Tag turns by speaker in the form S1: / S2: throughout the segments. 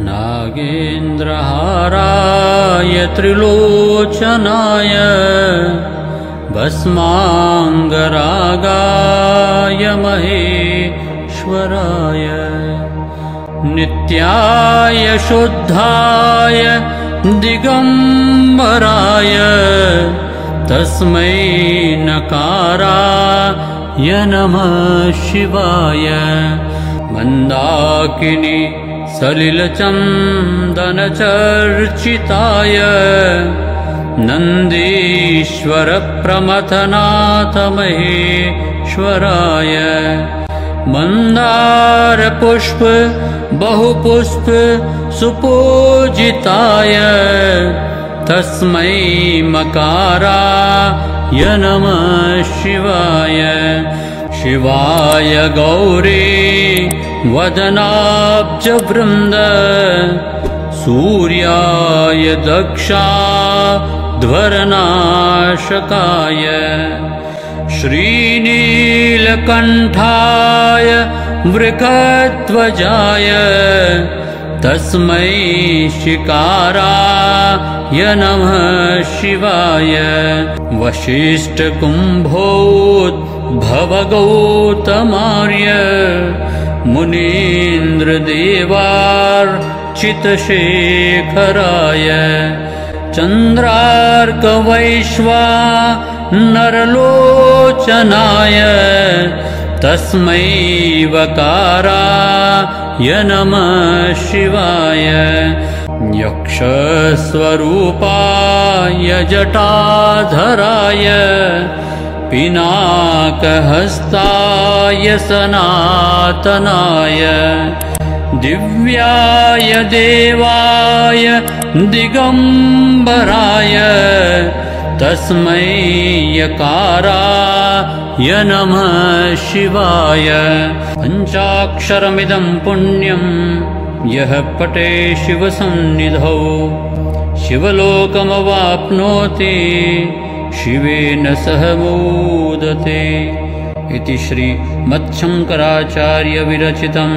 S1: नागेन्द्रहाराय त्रिलोचनाय भस्माङ्गरागाय महेश्वराय नित्याय शुद्धाय दिगम्बराय तस्मै नकाराय नमः शिवाय मन्दाकिनी सलिलचन्दनचर्चिताय नन्दीश्वर प्रमथनाथ महेश्वराय मंदार पुष्प बहुपुष्प सुपूजिताय तस्मै मकाराय नमः शिवाय शिवाय गौरी वदनाब्जवृन्द सूर्याय दक्षाध्वरनाशकाय श्रीनीलकण्ठाय वृषध्वजाय तस्मै शिकाराय नमः शिवाय वसिष्ठकुम्भोद्भवगौतमार्य मुनीन्द्रदेवार्चितशेखराय चन्द्रार्कवैश्वानरलोचनाय तस्मै वकाराय नमः शिवाय यक्षस्वरूपाय जटाधराय पिनाकहस्ताय सनातनाय दिव्याय देवाय दिगम्बराय तस्मै यकाराय नमः शिवाय पञ्चाक्षरमिदं पुण्यं यः पठे शिवसन्निधौ शिवलोकमवाप्नोति शिवेन सह मोदते इति श्री मच्छङ्कराचार्य विरचितं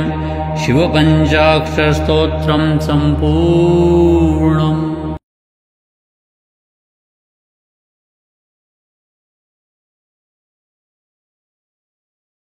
S1: शिवपञ्चाक्षरस्तोत्रं सम्पूर्णम्।